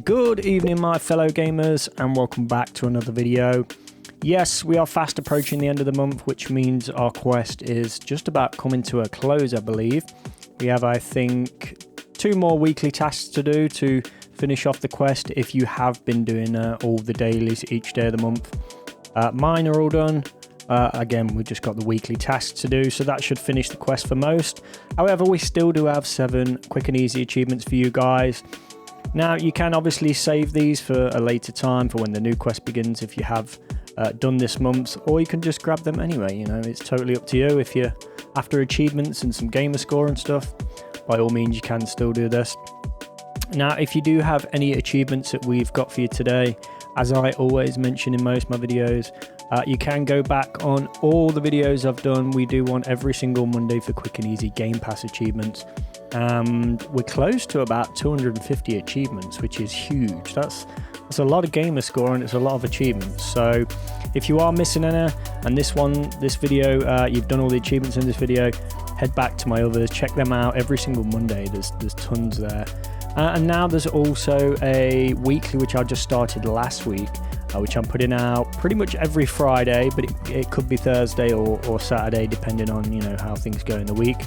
Good evening, my fellow gamers, and welcome back to another video. Yes, we are fast approaching the end of the month, which means our quest is just about coming to a close, I believe. We have, I think, 2 more weekly tasks to do to finish off the quest if you have been doing all the dailies each day of the month. Mine are all done. Again, we've just got the weekly tasks to do, so that should finish the quest for most. However, we still do have 7 quick and easy achievements for you guys. Now, you can obviously save these for a later time, for when the new quest begins, if you have done this month, or you can just grab them anyway. You know, it's totally up to you. If you're after achievements and some gamer score and stuff, by all means, you can still do this. Now, if you do have any achievements that we've got for you today, as I always mention in most of my videos, you can go back on all the videos I've done. We do one every single Monday for quick and easy Game Pass achievements. And we're close to about 250 achievements, which is huge. That's a lot of gamer score, and it's a lot of achievements. So if you are missing any, and this video, you've done all the achievements in this video, head back to my others, check them out every single Monday. There's tons there. And now there's also a weekly, which I just started last week, which I'm putting out pretty much every Friday, but it could be Thursday or Saturday, depending on, you know, how things go in the week.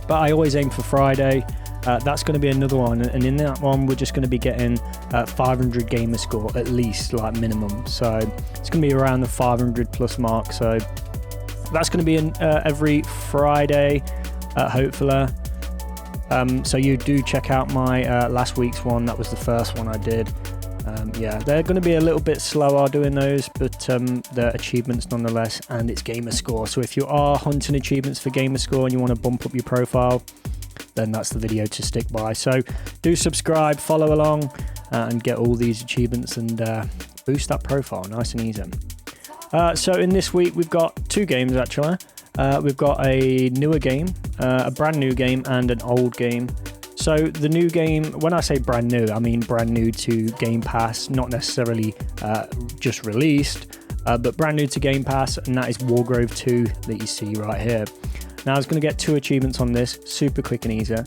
But I always aim for Friday. That's going to be another one, and in that one we're just going to be getting 500 gamer score at least, like minimum. So it's going to be around the 500 plus mark. So that's going to be every Friday, hopefully. So you do check out my last week's one. That was the first one I did. Yeah, they're going to be a little bit slower doing those, but they're achievements nonetheless, and it's gamer score. So if you are hunting achievements for gamer score and you want to bump up your profile, then that's the video to stick by. So do subscribe, follow along, and get all these achievements and boost that profile nice and easy. So in this week we've got 2 games actually. We've got a newer game, a brand new game, and an old game. So the new game, when I say brand new, I mean brand new to Game Pass, not necessarily just released, but brand new to Game Pass, and that is Wargroove 2 that you see right here. Now I was going to get 2 achievements on this, super quick and easy,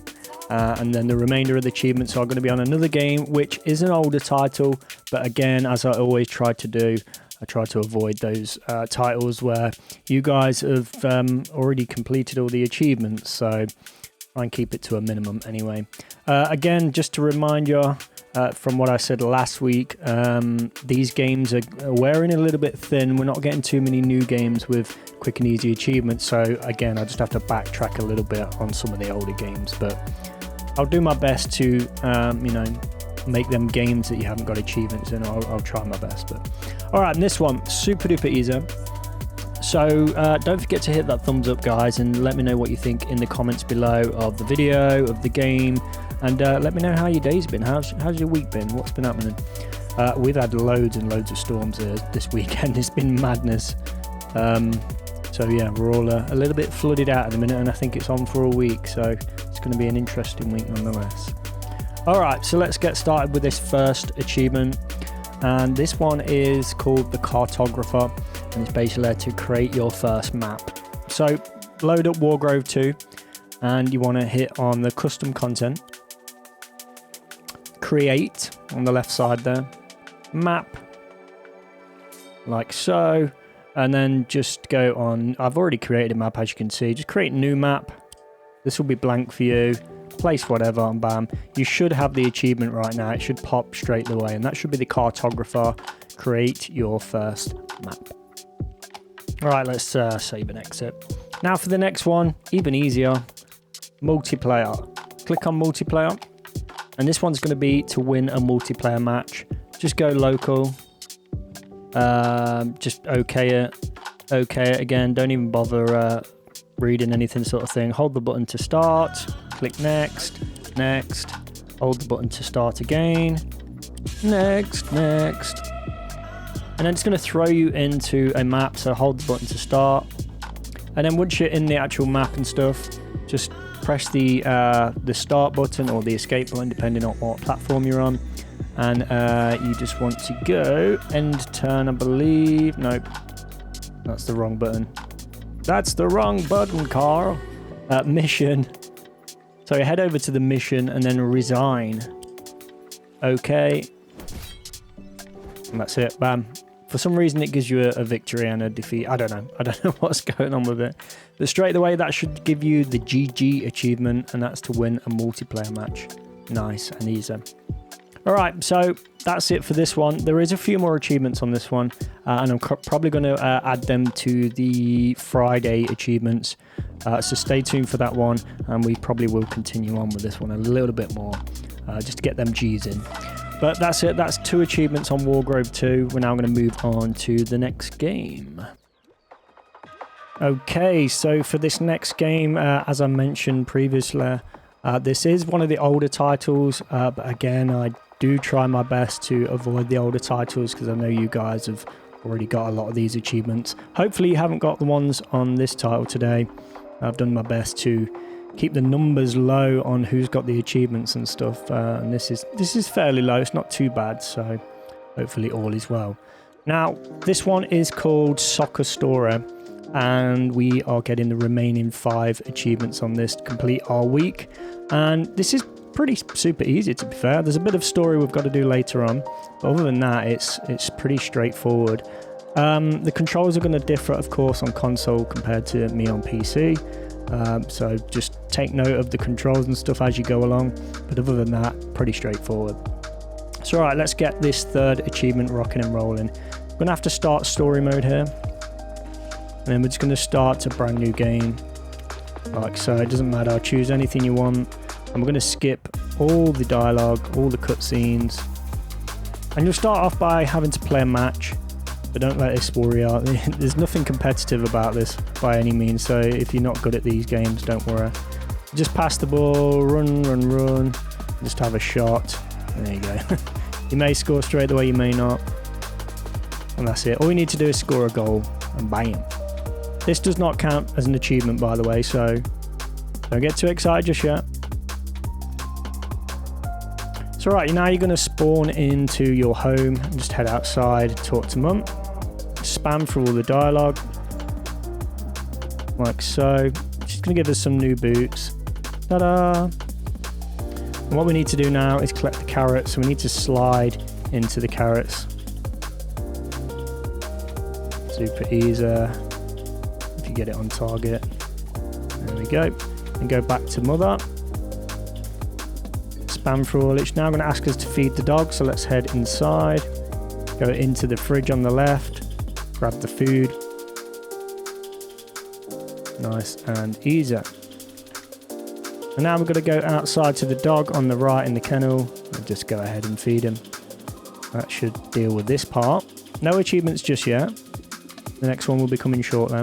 and then the remainder of the achievements are going to be on another game, which is an older title, but again, as I always try to do, I try to avoid those titles where you guys have already completed all the achievements, so try and keep it to a minimum anyway. Again, just to remind you from what I said last week, these games are wearing a little bit thin. We're not getting too many new games with quick and easy achievements, so again, I just have to backtrack a little bit on some of the older games, but I'll do my best to you know, make them games that you haven't got achievements in. I'll try my best. But all right, and this one, super duper easy. So don't forget to hit that thumbs up, guys, and let me know what you think in the comments below of the video, of the game, and let me know how your day's been. How's your week been? What's been happening? We've had loads and loads of storms this weekend. It's been madness. So yeah, we're all a little bit flooded out at the minute, and I think it's on for a week, so it's going to be an interesting week nonetheless. All right, so let's get started with this first achievement, and this one is called the Cartographer, and it's basically to create your first map. So load up Wargroove 2, and you want to hit on the custom content, create on the left side there, map, like so, and then just go on. I've already created a map, as you can see. Just create a new map. This will be blank for you. Place whatever, and bam, you should have the achievement right now. It should pop straight away, and that should be the Cartographer. Create your first map. All right, let's save and exit. Now for the next one, even easier, multiplayer. Click on multiplayer, and this one's going to be to win a multiplayer match. Just go local, just okay it again, don't even bother reading anything sort of thing. Hold the button to start, click next, hold the button to start again, next, and then it's going to throw you into a map, so hold the button to start, and then once you're in the actual map and stuff, just press the start button or the escape button, depending on what platform you're on, and you just want to go end turn, I believe. Nope, that's the wrong button. That's the wrong button, Carl. Mission. So you head over to the mission and then resign. Okay, And that's it, bam. For some reason, it gives you a victory and a defeat. I don't know what's going on with it. But straight away, that should give you the GG achievement, and that's to win a multiplayer match. Nice and easy. All right, so that's it for this one. There is a few more achievements on this one, and I'm probably going to add them to the Friday achievements. So stay tuned for that one, and we probably will continue on with this one a little bit more, just to get them G's in. But that's it. That's 2 achievements on Wargroove 2. We're now going to move on to the next game. Okay, so for this next game, as I mentioned previously, this is one of the older titles, but again, I do try my best to avoid the older titles because I know you guys have already got a lot of these achievements. Hopefully you haven't got the ones on this title today. I've done my best to keep the numbers low on who's got the achievements and stuff, and this is fairly low. It's not too bad, so hopefully all is well. Now this one is called Soccer Story, and we are getting the remaining 5 achievements on this to complete our week, and this is pretty super easy, to be fair. There's a bit of story we've got to do later on, but other than that, it's pretty straightforward. The controls are going to differ, of course, on console compared to me on PC. So just take note of the controls and stuff as you go along, but other than that, pretty straightforward. So alright, let's get this 3rd achievement rocking and rolling. We're going to have to start story mode here, and then we're just going to start a brand new game, like so. It doesn't matter, choose anything you want, and we're going to skip all the dialogue, all the cutscenes, and you'll start off by having to play a match. But don't let this worry you. There's nothing competitive about this by any means, so if you're not good at these games, don't worry. Just pass the ball, run, just have a shot. There you go. You may score straight away, you may not. And that's it. All you need to do is score a goal, and bang. This does not count as an achievement, by the way, so don't get too excited just yet. So right, now you're going to spawn into your home and just head outside, talk to mum. Spam through all the dialogue, like so. She's going to give us some new boots. Ta-da! And what we need to do now is collect the carrots, so we need to slide into the carrots. Super easy if you get it on target. There we go. And go back to mother. Spam through all. It's now going to ask us to feed the dog, so let's head inside. Go into the fridge on the left. Grab the food. Nice and easy. And now we're going to go outside to the dog on the right in the kennel and just go ahead and feed him. That should deal with this part. No achievements just yet. The next one will be coming shortly.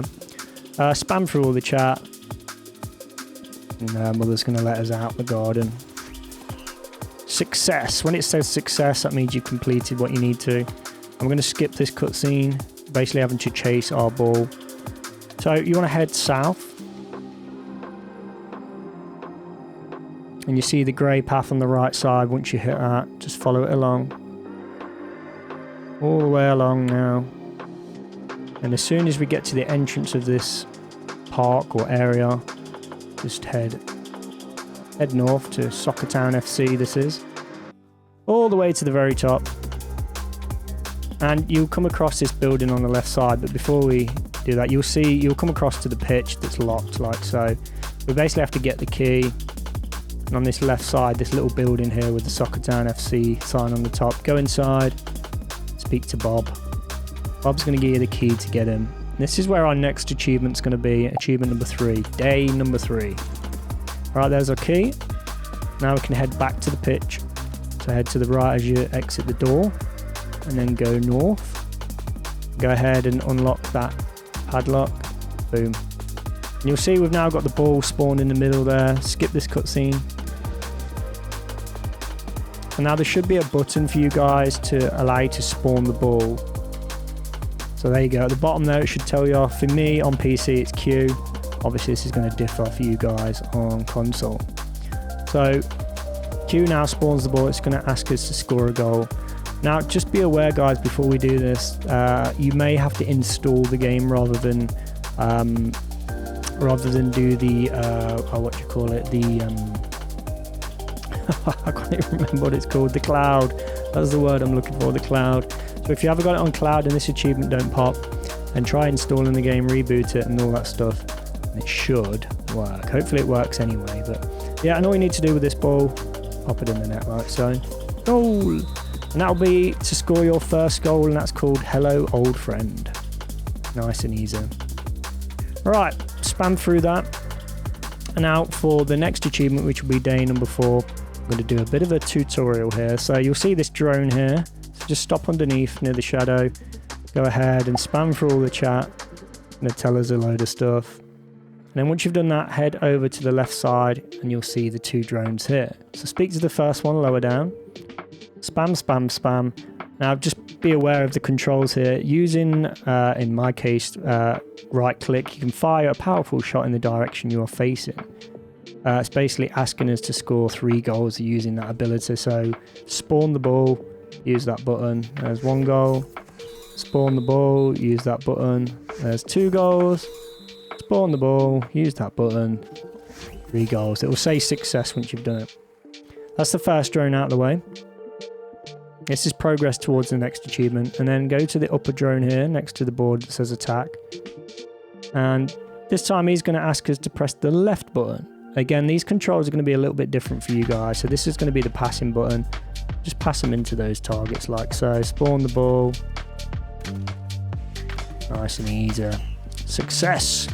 Spam through all the chat. And mother's going to let us out the garden. Success. When it says success, that means you've completed what you need to. I'm going to skip this cutscene. Basically having to chase our ball. So you want to head south, and you see the grey path on the right side. Once you hit that, just follow it along, all the way along now, and as soon as we get to the entrance of this park or area, just head north to Soccer Town FC. This is all the way to the very top. And you'll come across this building on the left side, but before we do that, you'll come across to the pitch that's locked, like so. We basically have to get the key, and on this left side, this little building here with the Soccer Town FC sign on the top, go inside, speak to Bob. Bob's going to give you the key to get in. This is where our next achievement's going to be, achievement number 3, day number 3. Alright, there's our key. Now we can head back to the pitch. So head to the right as you exit the door, and then go north. Go ahead and unlock that padlock. Boom. And you'll see we've now got the ball spawned in the middle there. Skip this cutscene. And now there should be a button for you guys to allow you to spawn the ball. So there you go. At the bottom there, it should tell you. For me on PC, it's Q. Obviously, this is going to differ for you guys on console. So Q now spawns the ball. It's going to ask us to score a goal. Now, just be aware, guys, before we do this, you may have to install the game rather than do the what do you call it? The I can't even remember what it's called. The cloud. That's the word I'm looking for. The cloud. So if you haven't got it on cloud and this achievement don't pop, then try installing the game, reboot it and all that stuff. And it should work. Hopefully it works anyway. But yeah, and all you need to do with this ball, pop it in the net like so. Goal! And that'll be to score your first goal, and that's called Hello Old Friend. Nice and easy. Alright, spam through that. And now for the next achievement, which will be day number 4, I'm going to do a bit of a tutorial here. So you'll see this drone here. So just stop underneath near the shadow. Go ahead and spam through all the chat. And it'll tell us a load of stuff. And then once you've done that, head over to the left side and you'll see the 2 drones here. So speak to the first one lower down. Spam, spam, spam. Now just be aware of the controls here. Using, in my case, right click, you can fire a powerful shot in the direction you are facing. It's basically asking us to score 3 goals using that ability. So spawn the ball, use that button. There's 1 goal. Spawn the ball, use that button. There's 2 goals. Spawn the ball, use that button. 3 goals. It will say success once you've done it. That's the first drone out of the way. This is progress towards the next achievement. And then go to the upper drone here next to the board that says attack. And this time he's going to ask us to press the left button. Again, these controls are going to be a little bit different for you guys. So this is going to be the passing button. Just pass them into those targets like so. Spawn the ball. Nice and easy. Success.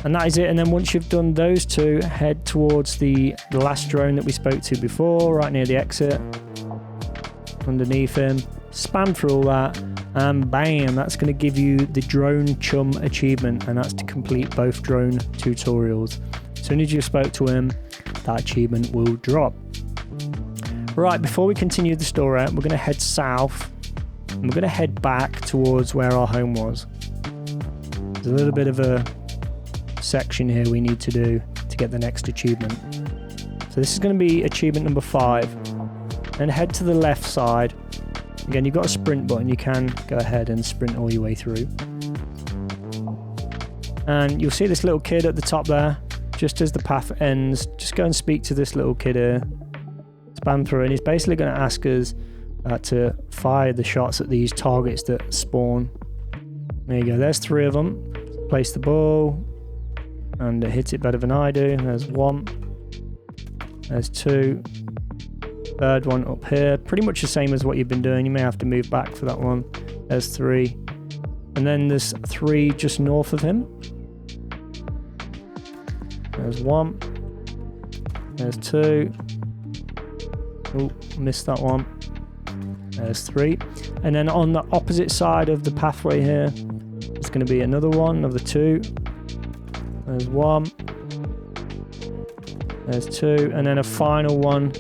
And that is it. And then once you've done those 2, head towards the last drone that we spoke to before, right near the exit. Underneath him. Spam through all that. And bam, that's going to give you the drone chum achievement. And that's to complete both drone tutorials. As soon as you spoke to him, that achievement will drop. Right, before we continue the story, we're going to head south. And we're going to head back towards where our home was. There's a little bit of a section here we need to do to get the next achievement. So this is going to be achievement number 5. And head to the left side. Again, you've got a sprint button. You can go ahead and sprint all your way through. And you'll see this little kid at the top there. Just as the path ends, just go and speak to this little kid here. Spam through, and he's basically going to ask us to fire the shots at these targets that spawn. There you go, there's 3 of them. Place the ball, and it hits it better than I do. There's 1, there's 2, 3rd one up here. Pretty much the same as what you've been doing. You may have to move back for that one. There's 3, and then there's 3 just north of him. There's 1, there's 2. Oh, missed that one. There's 3. And then on the opposite side of the pathway here, there's going to be another 2. There's 1. There's 2. And then a final one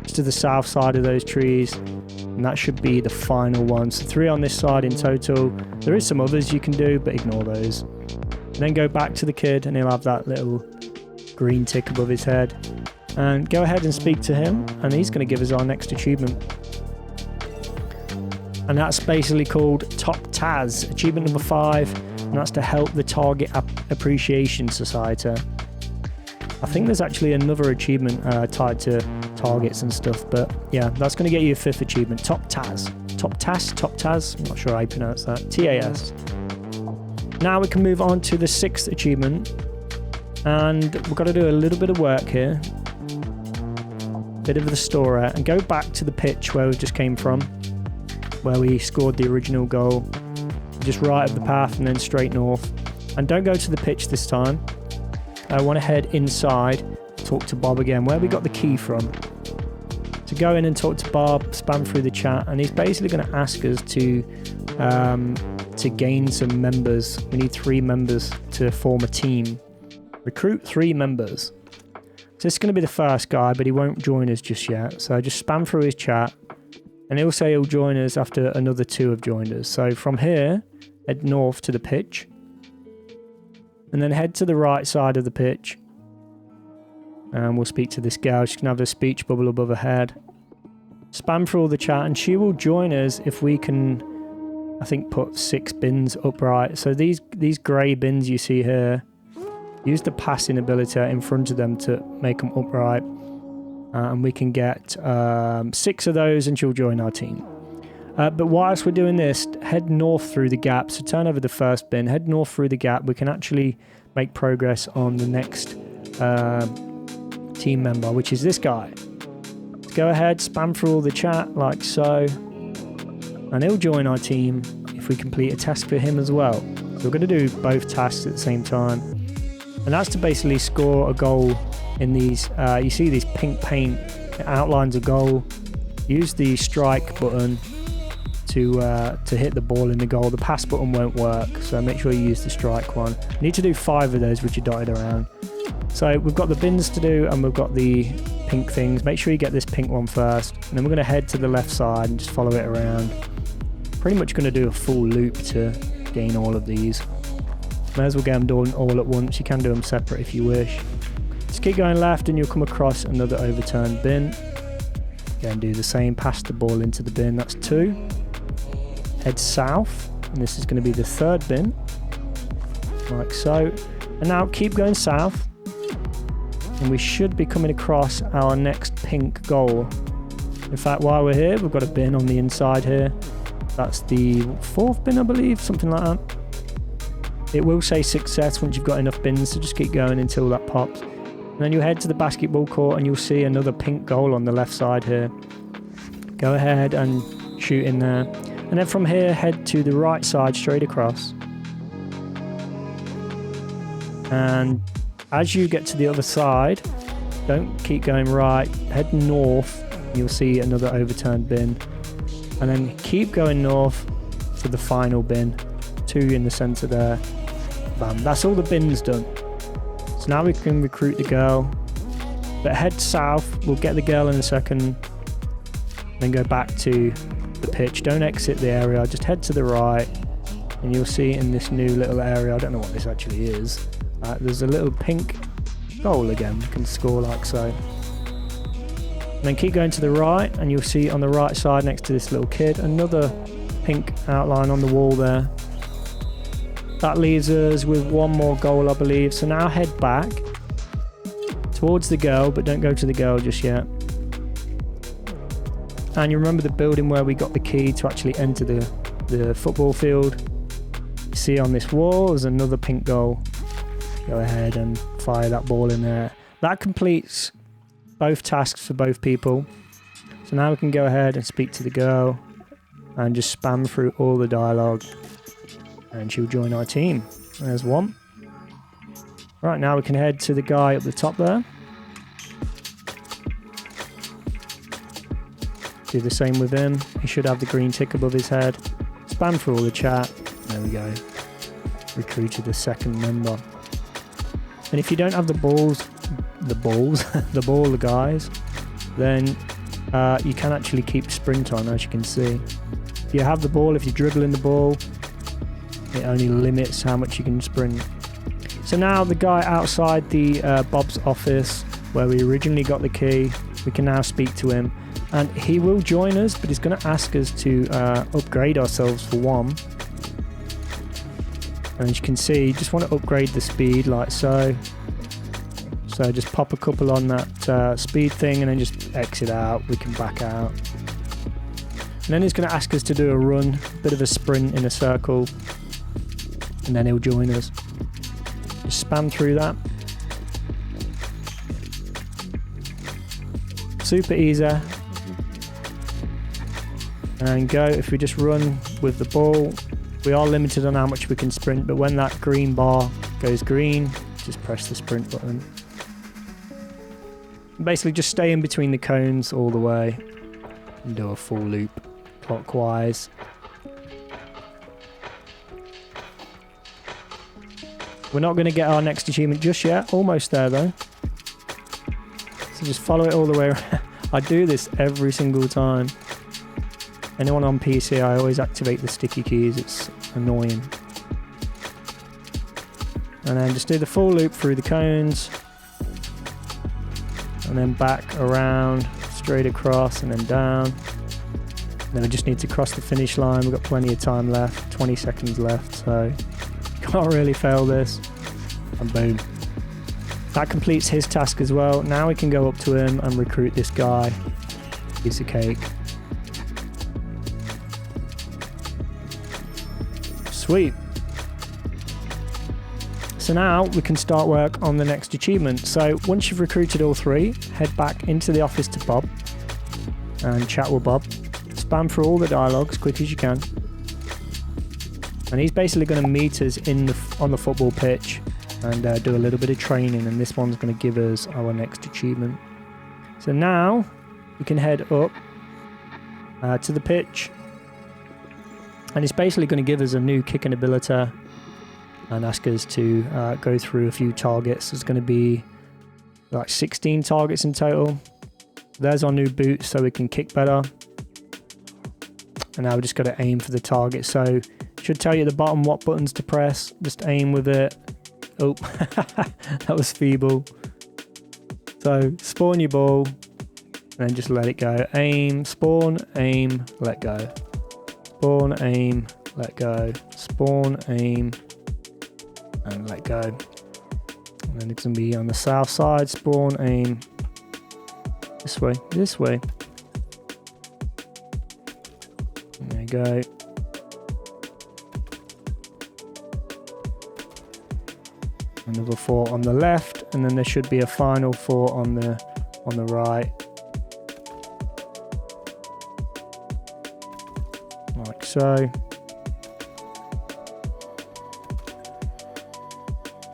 just to the south side of those trees. And that should be the final one. So 3 on this side in total. There is some others you can do, but ignore those. And then go back to the kid and he'll have that little green tick above his head. And go ahead and speak to him, and he's going to give us our next achievement. And that's basically called Top Taz, achievement number 5, and that's to help the Target Appreciation Society. I think there's actually another achievement tied to targets and stuff, but yeah, that's going to get you a 5th achievement, Top Taz. Top Taz, I'm not sure how you pronounce that, T-A-S. Now we can move on to the 6th achievement, and we've got to do a little bit of work here. Bit of the story, and go back to the pitch where we just came from, where we scored the original goal. Just right of the path and then straight north. And don't go to the pitch this time. I want to head inside, talk to Bob again, where we got the key from. So go in and talk to Bob, spam through the chat, and he's basically going to ask us to gain some members. We need 3 members to form a team. Recruit 3 members. So this is going to be the first guy, but he won't join us just yet. So just spam through his chat, and he'll say he'll join us after another 2 have joined us. So from here, head north to the pitch, and then head to the right side of the pitch, and we'll speak to this girl. She's going to have a speech bubble above her head. Spam through all the chat, and she will join us if we can, I think, put 6 bins upright. So these grey bins you see here, use the passing ability in front of them to make them upright. And we can get 6 of those and she'll join our team. But whilst we're doing this, head north through the gap. So turn over the first bin, head north through the gap. We can actually make progress on the next team member, which is this guy. Go ahead, spam through all the chat like so, and he'll join our team if we complete a task for him as well. So we're going to do both tasks at the same time, and that's to basically score a goal in these. You see these pink paint, it outlines a goal. Use the strike button to hit the ball in the goal. The pass button won't work, so make sure you use the strike one. You need to do 5 of those which are dotted around. So we've got the bins to do, and we've got the pink things. Make sure you get this pink one first, and then we're going to head to the left side and just follow it around. Pretty much going to do a full loop to gain all of these. May as well get them done all at once. You can do them separate if you wish. Just keep going left and you'll come across another overturned bin. Go and do the same, pass the ball into the bin, that's 2. Head south, and this is going to be the 3rd bin, like so. And now keep going south, and we should be coming across our next pink goal. In fact, while we're here, we've got a bin on the inside here. That's the 4th bin, I believe, something like that. It will say success once you've got enough bins, so just keep going until that pops. And then you head to the basketball court and you'll see another pink goal on the left side here. Go ahead and shoot in there. And then from here, head to the right side straight across. And as you get to the other side, don't keep going right, head north, you'll see another overturned bin. And then keep going north to the final bin, 2 in the centre there. Bam, that's all the bins done. So now we can recruit the girl. But head south, we'll get the girl in a second. Then go back to the pitch. Don't exit the area, just head to the right. And you'll see in this new little area, I don't know what this actually is. There's a little pink goal again, you can score like so. And then keep going to the right and you'll see on the right side next to this little kid, another pink outline on the wall there. That leaves us with 1 more goal, I believe. So now head back towards the girl, but don't go to the girl just yet. And you remember the building where we got the key to actually enter the football field. You see on this wall, there's another pink goal. Go ahead and fire that ball in there. That completes both tasks for both people. So now we can go ahead and speak to the girl and just spam through all the dialogue. And she'll join our team. There's 1. Right, now we can head to the guy up the top there. Do the same with him. He should have the green tick above his head. Spam through all the chat. There we go. Recruited the 2nd member. And if you don't have the guys, then you can actually keep sprint on, as you can see. If you have the ball, if you're dribbling the ball, it only limits how much you can sprint. So now the guy outside the Bob's office, where we originally got the key, we can now speak to him. And he will join us, but he's going to ask us to upgrade ourselves for 1. And as you can see, you just want to upgrade the speed like so. So just pop a couple on that speed thing and then just exit out. We can back out. And then he's going to ask us to do a run, a bit of a sprint in a circle. And then he'll join us. Just spam through that. Super easy. And go, if we just run with the ball, we are limited on how much we can sprint, but when that green bar goes green, just press the sprint button. Basically just stay in between the cones all the way and do a full loop clockwise. We're not going to get our next achievement just yet, almost there though. So just follow it all the way around. I do this every single time. Anyone on PC, I always activate the sticky keys, it's annoying. And then just do the full loop through the cones. And then back around, straight across and then down. And then we just need to cross the finish line. We've got plenty of time left, 20 seconds left, so can't really fail this. And boom. That completes his task as well. Now we can go up to him and recruit this guy. Piece of cake. Sweet. So now we can start work on the next achievement. So once you've recruited all 3, head back into the office to Bob and chat with Bob. Spam through all the dialogue as quick as you can. And he's basically going to meet us on the football pitch and do a little bit of training, and this one's going to give us our next achievement. So now we can head up to the pitch, and it's basically going to give us a new kicking ability and ask us to go through a few targets. There's going to be like 16 targets in total. There's our new boots so we can kick better. And now we just got to aim for the target. So it should tell you at the bottom what buttons to press. Just aim with it. Oh, that was feeble. So spawn your ball and then just let it go. Aim, spawn, aim, let go. Spawn, aim, let go. Spawn, aim, and let go. And then it's going to be on the south side. Spawn, aim. This way, this way. There you go. Another 4 on the left, and then there should be a final 4 on the right. Like so.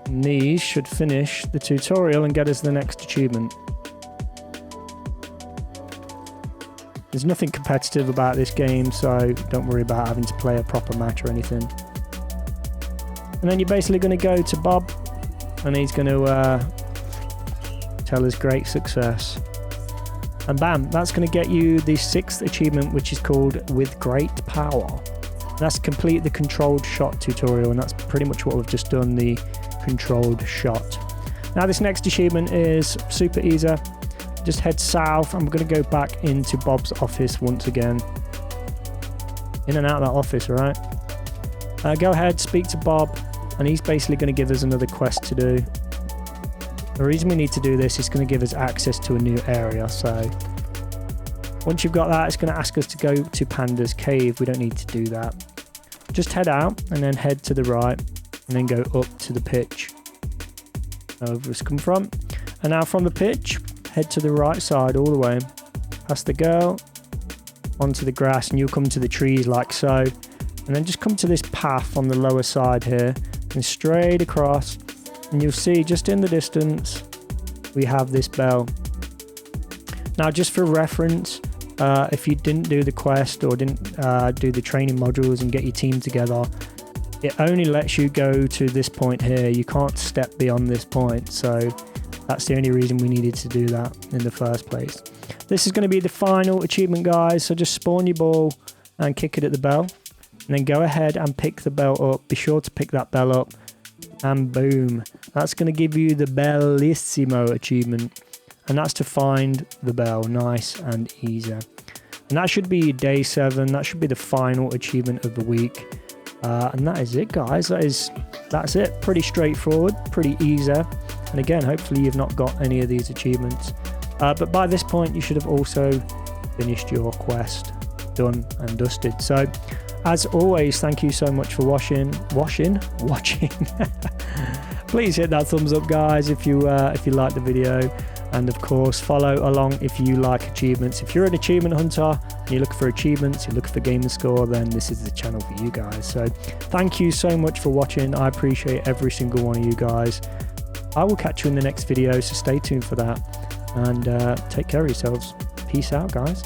And these should finish the tutorial and get us the next achievement. There's nothing competitive about this game, so don't worry about having to play a proper match or anything. And then you're basically going to go to Bob, and he's going to tell us great success. And bam, that's going to get you the 6th achievement, which is called With Great Power. And that's complete the controlled shot tutorial, and that's pretty much what we've just done, the controlled shot. Now this next achievement is super easy. Just head south. I'm going to go back into Bob's office once again. In and out of that office, right? Go ahead, speak to Bob, and he's basically going to give us another quest to do. The reason we need to do this is going to give us access to a new area. So once you've got that, it's going to ask us to go to Panda's cave. We don't need to do that. Just head out and then head to the right and then go up to the pitch. Over it's come from. And now from the pitch, head to the right side all the way. Past the girl, onto the grass, and you'll come to the trees like so. And then just come to this path on the lower side here and straight across. And you'll see just in the distance, we have this bell. Now, just for reference, if you didn't do the quest or didn't do the training modules and get your team together, it only lets you go to this point here. You can't step beyond this point. So that's the only reason we needed to do that in the first place. This is going to be the final achievement, guys. So just spawn your ball and kick it at the bell. And then go ahead and pick the bell up. Be sure to pick that bell up. And boom. That's going to give you the Bell-issimo achievement. And that's to find the bell. Nice and easy. And that should be day 7. That should be the final achievement of the week. And that is it, guys. That's it. Pretty straightforward. Pretty easy. And again, hopefully you've not got any of these achievements. But by this point, you should have also finished your quest. Done and dusted. So, as always, thank you so much for watching. Please hit that thumbs up, guys, if you like the video. And of course, follow along if you like achievements. If you're an achievement hunter and you're looking for achievements, you're looking for gamer score, then this is the channel for you guys. So thank you so much for watching. I appreciate every single one of you guys. I will catch you in the next video, so stay tuned for that. And take care of yourselves. Peace out, guys.